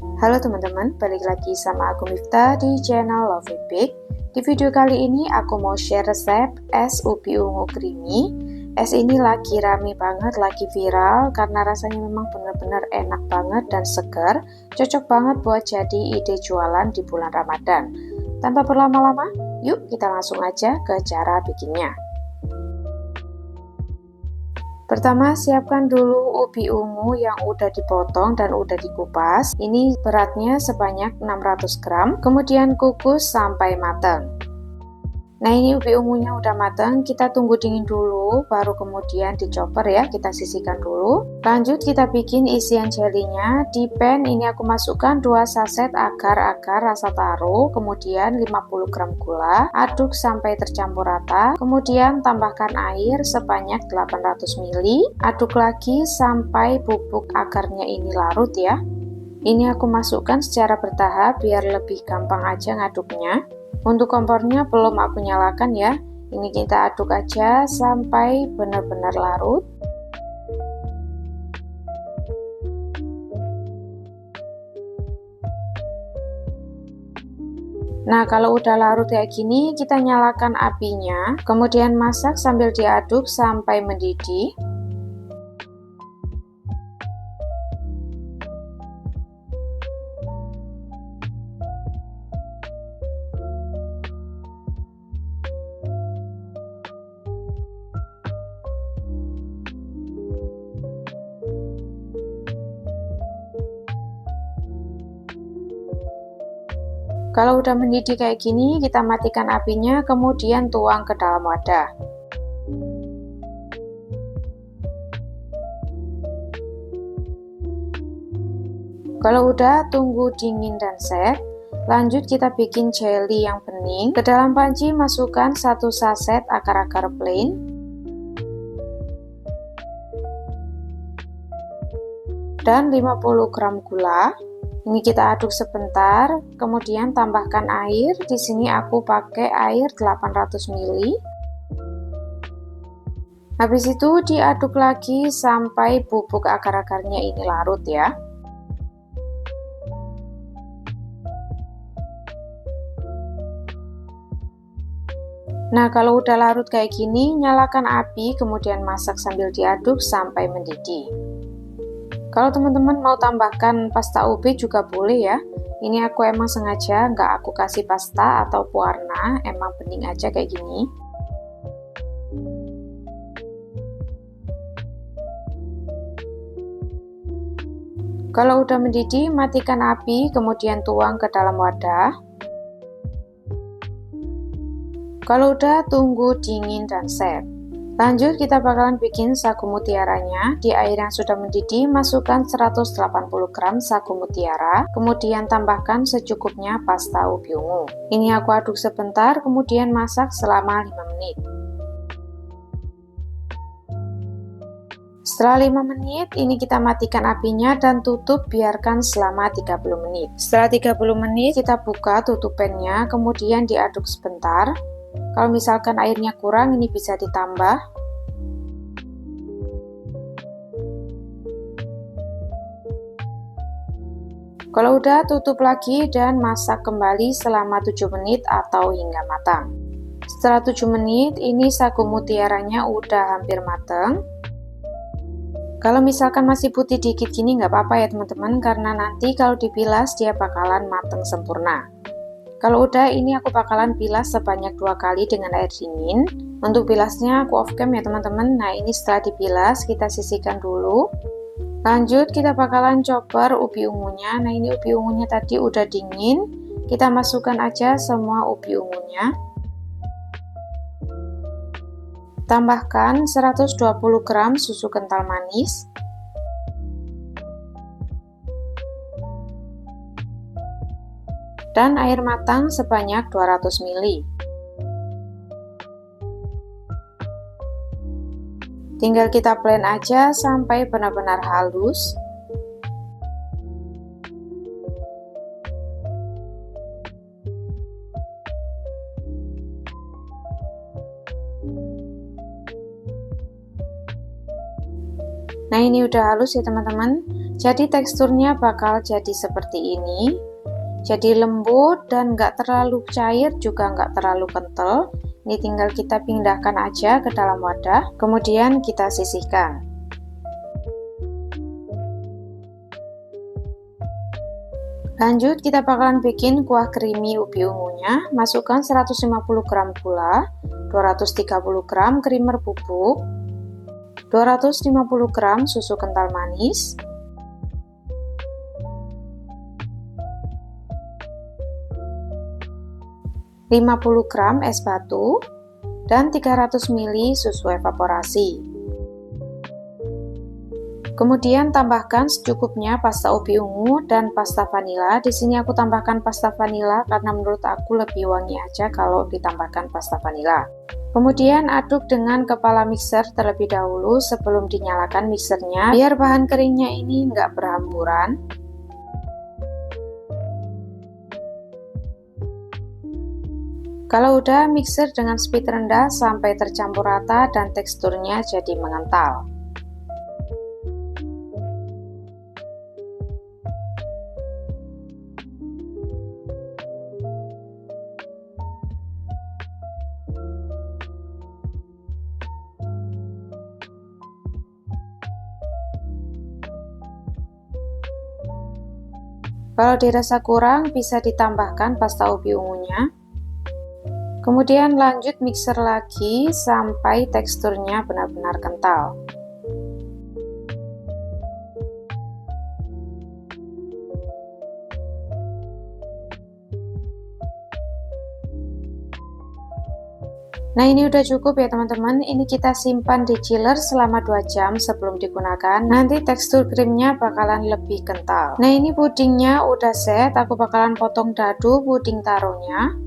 Halo teman-teman, balik lagi sama aku Miftah di channel Love It Bake. Di video kali ini aku mau share resep es ubi ungu creamy. Es ini lagi rame banget, lagi viral karena rasanya memang benar-benar enak banget dan segar. Cocok banget buat jadi ide jualan di bulan Ramadan. Tanpa berlama-lama, yuk kita langsung aja ke cara bikinnya. Pertama, siapkan dulu ubi ungu yang udah dipotong dan udah dikupas. Ini beratnya sebanyak 600 gram. Kemudian kukus sampai matang. Nah, ini ubi ungunya udah matang, kita tunggu dingin dulu, baru kemudian dicoper ya, kita sisihkan dulu. Lanjut kita bikin isian jelinya. Di pan ini aku masukkan 2 saset agar-agar rasa taro, kemudian 50 gram gula, aduk sampai tercampur rata, kemudian tambahkan air sebanyak 800 ml, aduk lagi sampai bubuk agarnya ini larut ya. Ini aku masukkan secara bertahap biar lebih gampang aja ngaduknya. Untuk kompornya belum aku nyalakan ya. Ini kita aduk aja sampai benar-benar larut. Nah, kalau udah larut kayak gini, kita nyalakan apinya, kemudian masak sambil diaduk sampai mendidih. Kalau udah mendidih kayak gini, kita matikan apinya, kemudian tuang ke dalam wadah. Kalau udah, tunggu dingin dan set. Lanjut kita bikin jelly yang bening. Ke dalam panci masukkan 1 saset agar-agar plain. Dan 50 gram gula. Ini kita aduk sebentar, kemudian tambahkan air. Di sini aku pakai air 800 ml. Habis itu diaduk lagi sampai bubuk agar-agarnya ini larut ya. Nah, kalau udah larut kayak gini, nyalakan api, kemudian masak sambil diaduk sampai mendidih. Kalau teman-teman mau tambahkan pasta ube juga boleh ya. Ini aku emang sengaja nggak aku kasih pasta atau pewarna, emang bening aja kayak gini. Kalau udah mendidih, matikan api, kemudian tuang ke dalam wadah. Kalau udah, tunggu dingin dan set. Lanjut kita bakalan bikin sagu mutiaranya. Di air yang sudah mendidih masukkan 180 gram sagu mutiara, kemudian tambahkan secukupnya pasta ubi ungu. Ini aku aduk sebentar, kemudian masak selama 5 menit. Setelah 5 menit, ini kita matikan apinya dan tutup, biarkan selama 30 menit. Setelah 30 menit, kita buka tutupannya, kemudian diaduk sebentar. Kalau misalkan airnya kurang, ini bisa ditambah. Kalau udah, tutup lagi dan masak kembali selama 7 menit atau hingga matang. Setelah 7 menit, ini sagu mutiaranya udah hampir matang. Kalau misalkan masih putih dikit gini nggak apa-apa ya teman-teman, karena nanti kalau dibilas dia bakalan matang sempurna. Kalau udah, ini aku bakalan bilas sebanyak 2 kali dengan air dingin. Untuk bilasnya aku off cam ya teman-teman. Nah, ini setelah dibilas kita sisihkan dulu. Lanjut kita bakalan chopper ubi ungunya. Nah, ini ubi ungunya tadi udah dingin. Kita masukkan aja semua ubi ungunya. Tambahkan 120 gram susu kental manis. Dan air matang sebanyak 200 ml. Tinggal kita blend aja sampai benar-benar halus. Nah, ini udah halus ya teman-teman. Jadi teksturnya bakal jadi seperti ini. Jadi lembut dan nggak terlalu cair juga nggak terlalu kental. Ini tinggal kita pindahkan aja ke dalam wadah, kemudian kita sisihkan. Lanjut kita bakalan bikin kuah creamy ubi ungunya. Masukkan 150 gram gula, 230 gram creamer bubuk, 250 gram susu kental manis, 50 gram es batu, dan 300 ml susu evaporasi. Kemudian tambahkan secukupnya pasta ubi ungu dan pasta vanila. Di sini aku tambahkan pasta vanila karena menurut aku lebih wangi aja kalau ditambahkan pasta vanila. Kemudian aduk dengan kepala mixer terlebih dahulu sebelum dinyalakan mixernya, biar bahan keringnya ini nggak berhamburan. Kalau udah, mixer dengan speed rendah sampai tercampur rata dan teksturnya jadi mengental. Kalau dirasa kurang, bisa ditambahkan pasta ubi ungunya. Kemudian lanjut mixer lagi sampai teksturnya benar-benar kental. Nah, ini udah cukup ya teman-teman. Ini kita simpan di chiller selama 2 jam sebelum digunakan. Nanti tekstur krimnya bakalan lebih kental. Nah, ini pudingnya udah set. Aku bakalan potong dadu puding taronya.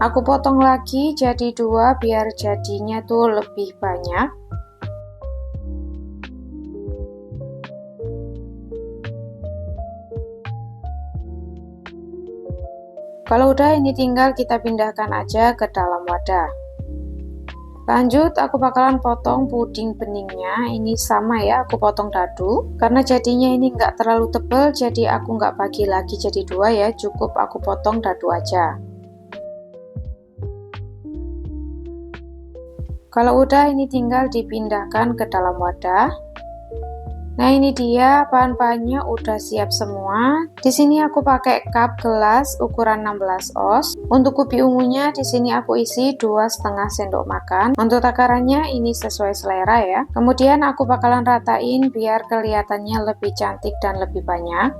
Aku potong lagi jadi 2 biar jadinya tuh lebih banyak. Kalau udah, ini tinggal kita pindahkan aja ke dalam wadah. Lanjut, aku bakalan potong puding beningnya. Ini sama ya, aku potong dadu. Karena jadinya ini nggak terlalu tebal, jadi aku nggak bagi lagi jadi 2 ya. Cukup aku potong dadu aja. Kalau udah, ini tinggal dipindahkan ke dalam wadah. Nah, ini dia bahan-bahannya udah siap semua. Di sini aku pakai cup gelas ukuran 16 oz. Untuk ubi ungunya di sini aku isi 2,5 sendok makan. Untuk takarannya ini sesuai selera ya. Kemudian aku bakalan ratain biar kelihatannya lebih cantik dan lebih banyak.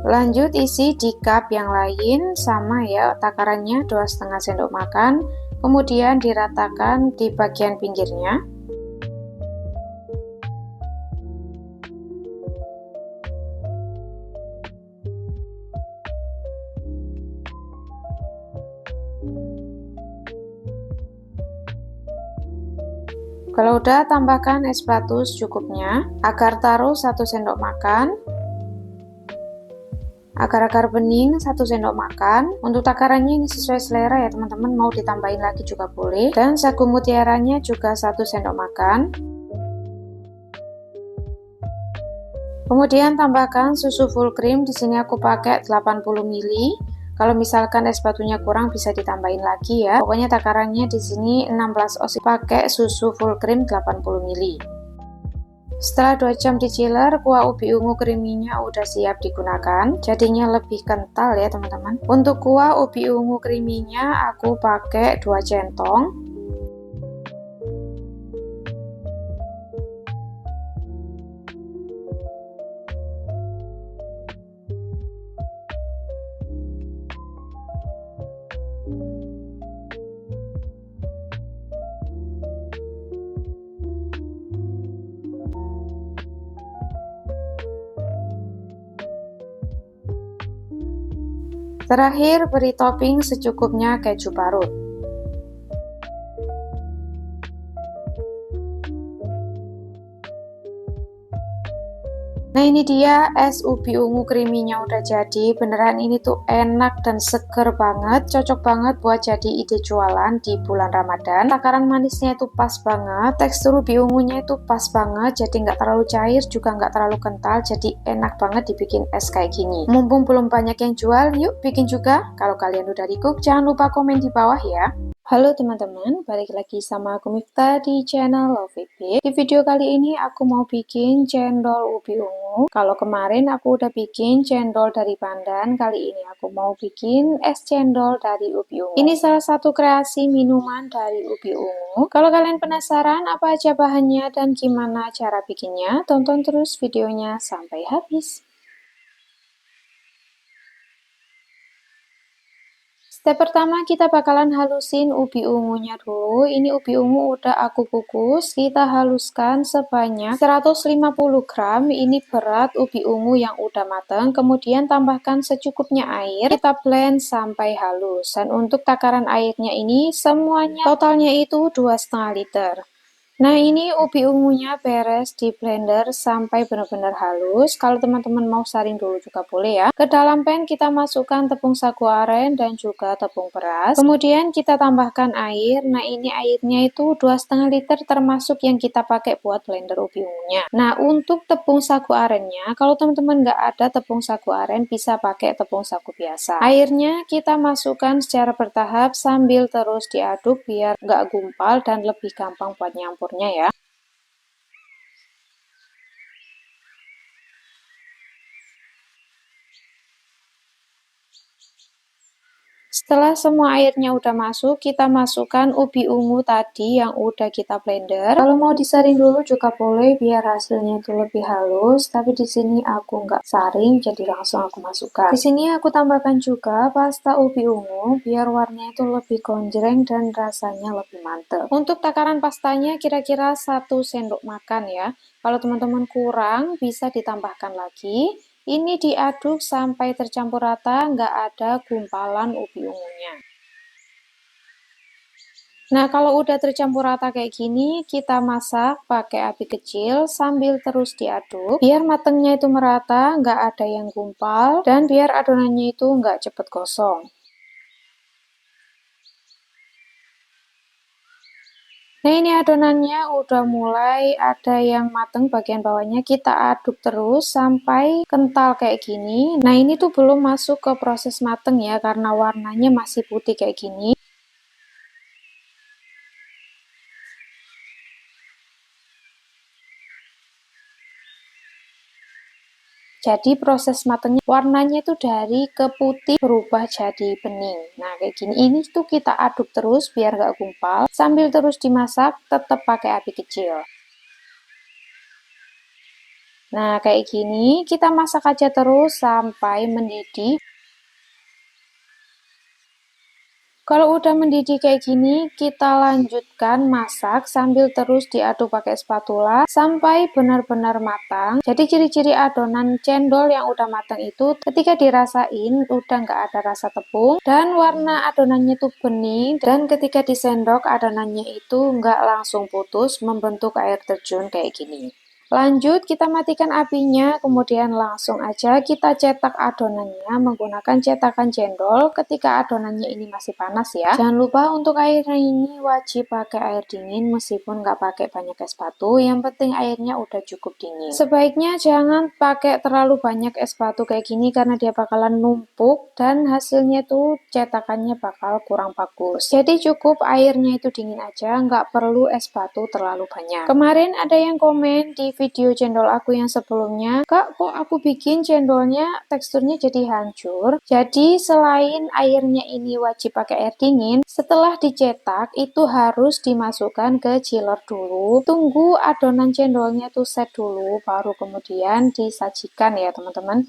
Lanjut isi di cup yang lain, sama ya takarannya 2,5 sendok makan. Kemudian diratakan di bagian pinggirnya. Kalau udah, tambahkan es batu secukupnya. Agar taruh 1 sendok makan. Agar-agar bening 1 sendok makan. Untuk takarannya ini sesuai selera ya teman-teman, mau ditambahin lagi juga boleh. Dan sagu mutiaranya juga 1 sendok makan. Kemudian tambahkan susu full cream. Di sini aku pakai 80 ml. Kalau misalkan es batunya kurang bisa ditambahin lagi ya. Pokoknya takarannya di sini 16 oz, pakai susu full cream 80 ml. Setelah 2 jam di chiller, kuah ubi ungu creamy-nya udah siap digunakan. Jadinya lebih kental ya teman-teman. Untuk kuah ubi ungu creamy-nya aku pakai 2 centong. Terakhir, beri topping secukupnya keju parut. Nah, ini dia es ubi ungu creamy-nya udah jadi. Beneran ini tuh enak dan seger banget, cocok banget buat jadi ide jualan di bulan Ramadan. Takaran manisnya itu pas banget, tekstur ubi ungunya itu pas banget, jadi nggak terlalu cair juga nggak terlalu kental, jadi enak banget dibikin es kayak gini. Mumpung belum banyak yang jual, yuk bikin juga. Kalau kalian udah di cook, jangan lupa komen di bawah ya. Halo teman-teman, balik lagi sama aku Miftah di channel Love It Bake. Di video kali ini aku mau bikin cendol ubi ungu. Kalau kemarin aku udah bikin cendol dari pandan, kali ini aku mau bikin es cendol dari ubi ungu. Ini salah satu kreasi minuman dari ubi ungu. Kalau kalian penasaran apa aja bahannya dan gimana cara bikinnya, tonton terus videonya sampai habis. Step pertama kita bakalan halusin ubi ungunya dulu. Ini ubi ungu udah aku kukus. Kita haluskan sebanyak 150 gram. Ini berat ubi ungu yang udah matang. Kemudian tambahkan secukupnya air. Kita blend sampai halus. Dan untuk takaran airnya ini semuanya totalnya itu 2,5 liter. Nah, ini ubi ungunya beres di blender sampai benar-benar halus. Kalau teman-teman mau saring dulu juga boleh ya. Ke dalam pan kita masukkan tepung sagu aren dan juga tepung beras. Kemudian kita tambahkan air. Nah, ini airnya itu 2,5 liter termasuk yang kita pakai buat blender ubi ungunya. Nah, untuk tepung sagu arennya, kalau teman-teman nggak ada tepung sagu aren, bisa pakai tepung sagu biasa. Airnya kita masukkan secara bertahap sambil terus diaduk biar nggak gumpal dan lebih gampang buat nyampur ya. Setelah semua airnya udah masuk, kita masukkan ubi ungu tadi yang udah kita blender. Kalau mau disaring dulu juga boleh biar hasilnya itu lebih halus, tapi di sini aku nggak saring jadi langsung aku masukkan. Di sini aku tambahkan juga pasta ubi ungu biar warnanya itu lebih gonjreng dan rasanya lebih mantap. Untuk takaran pastanya kira-kira 1 sendok makan ya. Kalau teman-teman kurang bisa ditambahkan lagi. Ini diaduk sampai tercampur rata, nggak ada gumpalan ubi ungunya. Nah, kalau udah tercampur rata kayak gini, kita masak pakai api kecil sambil terus diaduk. Biar matangnya itu merata, nggak ada yang gumpal, dan biar adonannya itu nggak cepet gosong. Nah, ini adonannya udah mulai ada yang mateng bagian bawahnya, kita aduk terus sampai kental kayak gini. Nah, ini tuh belum masuk ke proses mateng ya, karena warnanya masih putih kayak gini. Jadi proses matangnya warnanya itu dari ke putih berubah jadi bening. Nah, kayak gini. Ini tuh kita aduk terus biar nggak gumpal. Sambil terus dimasak, tetap pakai api kecil. Nah, kayak gini kita masak aja terus sampai mendidih. Kalau udah mendidih kayak gini, kita lanjutkan masak sambil terus diaduk pakai spatula sampai benar-benar matang. Jadi ciri-ciri adonan cendol yang udah matang itu ketika dirasain udah nggak ada rasa tepung dan warna adonannya itu bening, dan ketika disendok adonannya itu nggak langsung putus membentuk air terjun kayak gini. Lanjut, kita matikan apinya, kemudian langsung aja kita cetak adonannya menggunakan cetakan cendol ketika adonannya ini masih panas ya. Jangan lupa untuk airnya ini wajib pakai air dingin meskipun nggak pakai banyak es batu, yang penting airnya udah cukup dingin. Sebaiknya jangan pakai terlalu banyak es batu kayak gini karena dia bakalan numpuk dan hasilnya tuh cetakannya bakal kurang bagus. Jadi cukup airnya itu dingin aja, nggak perlu es batu terlalu banyak. Kemarin ada yang komen di video cendol aku yang sebelumnya, "Kak, kok aku bikin cendolnya teksturnya jadi hancur?" Jadi selain airnya ini wajib pakai air dingin, setelah dicetak itu harus dimasukkan ke chiller dulu. Tunggu adonan cendolnya tuh set dulu, baru kemudian disajikan ya teman-teman.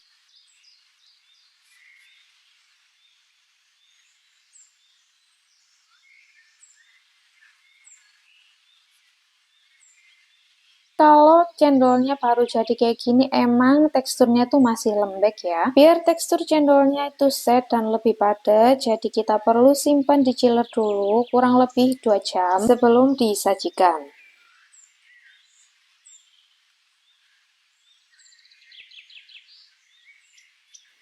Kalau cendolnya baru jadi kayak gini, emang teksturnya tuh masih lembek ya. Biar tekstur cendolnya itu set dan lebih padat, jadi kita perlu simpan di chiller dulu kurang lebih 2 jam sebelum disajikan.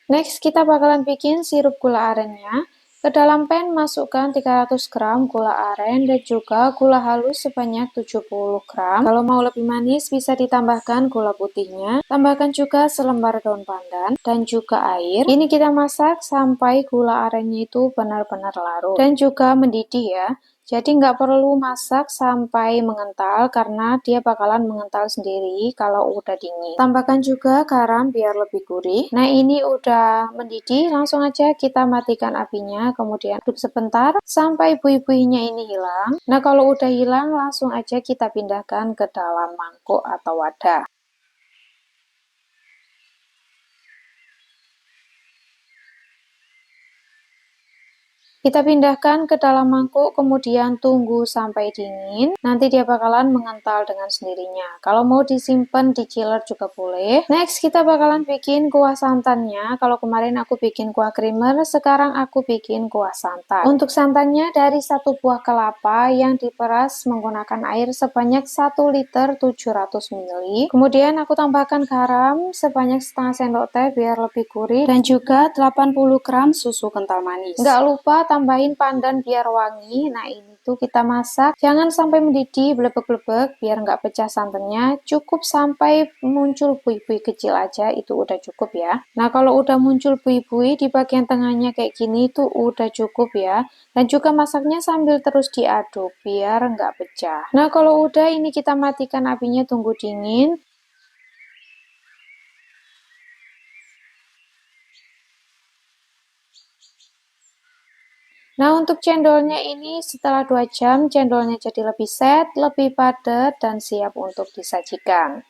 Next, kita bakalan bikin sirup gula arennya. Ke dalam pan masukkan 300 gram gula aren dan juga gula halus sebanyak 70 gram. Kalau mau lebih manis bisa ditambahkan gula putihnya. Tambahkan juga selembar daun pandan dan juga air. Ini kita masak sampai gula arennya itu benar-benar larut dan juga mendidih ya. Jadi nggak perlu masak sampai mengental karena dia bakalan mengental sendiri kalau udah dingin. Tambahkan juga garam biar lebih gurih. Nah ini udah mendidih, langsung aja kita matikan apinya, kemudian aduk sebentar sampai buih-buihnya ini hilang. Nah kalau udah hilang langsung aja kita pindahkan ke dalam mangkuk atau wadah. Kita pindahkan ke dalam mangkuk, kemudian tunggu sampai dingin. Nanti dia bakalan mengental dengan sendirinya. Kalau mau disimpan di chiller juga boleh. Next, kita bakalan bikin kuah santannya. Kalau kemarin aku bikin kuah creamer, sekarang aku bikin kuah santan. Untuk santannya dari 1 buah kelapa yang diperas menggunakan air sebanyak 1 liter 700 ml. Kemudian aku tambahkan garam sebanyak setengah sendok teh biar lebih gurih dan juga 80 gram susu kental manis. Nggak lupa tambahin pandan biar wangi. Nah ini tuh kita masak jangan sampai mendidih blebek-blebek biar nggak pecah santannya, cukup sampai muncul buih-buih kecil aja itu udah cukup ya. Nah kalau udah muncul buih-buih di bagian tengahnya kayak gini tuh udah cukup ya. Dan juga masaknya sambil terus diaduk biar nggak pecah. Nah kalau udah ini kita matikan apinya, tunggu dingin. Nah untuk cendolnya ini setelah 2 jam cendolnya jadi lebih set, lebih padat dan siap untuk disajikan.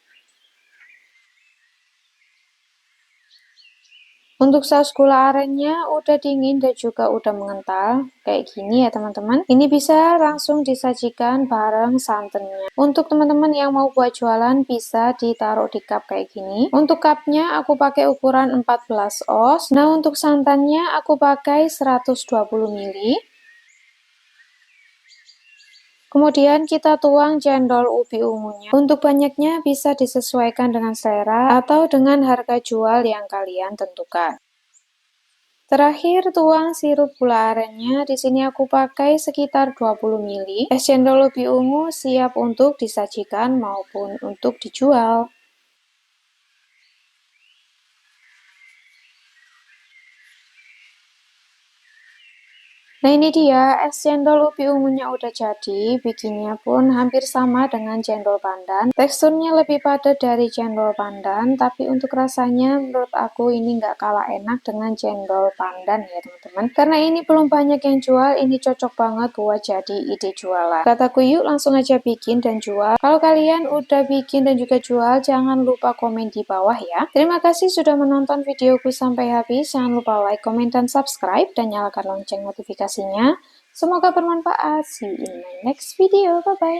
Untuk saus gula arennya udah dingin dan juga udah mengental kayak gini ya teman-teman. Ini bisa langsung disajikan bareng santannya. Untuk teman-teman yang mau buat jualan bisa ditaruh di cup kayak gini. Untuk cupnya aku pakai ukuran 14 oz. Nah untuk santannya aku pakai 120 ml. Kemudian kita tuang cendol ubi ungunya. Untuk banyaknya bisa disesuaikan dengan selera atau dengan harga jual yang kalian tentukan. Terakhir tuang sirup gula arennya. Di sini aku pakai sekitar 20 ml. Es cendol ubi ungu siap untuk disajikan maupun untuk dijual. Nah ini dia, es cendol ubi ungunya udah jadi, bikinnya pun hampir sama dengan cendol pandan. Teksturnya lebih padat dari cendol pandan, tapi untuk rasanya menurut aku ini nggak kalah enak dengan cendol pandan ya teman-teman. Karena ini belum banyak yang jual, ini cocok banget buat jadi ide jualan. Kataku yuk langsung aja bikin dan jual. Kalau kalian udah bikin dan juga jual, jangan lupa komen di bawah ya. Terima kasih sudah menonton videoku sampai habis, jangan lupa like, komen, dan subscribe, dan nyalakan lonceng notifikasi. Semoga bermanfaat. See you in my next video. Bye bye.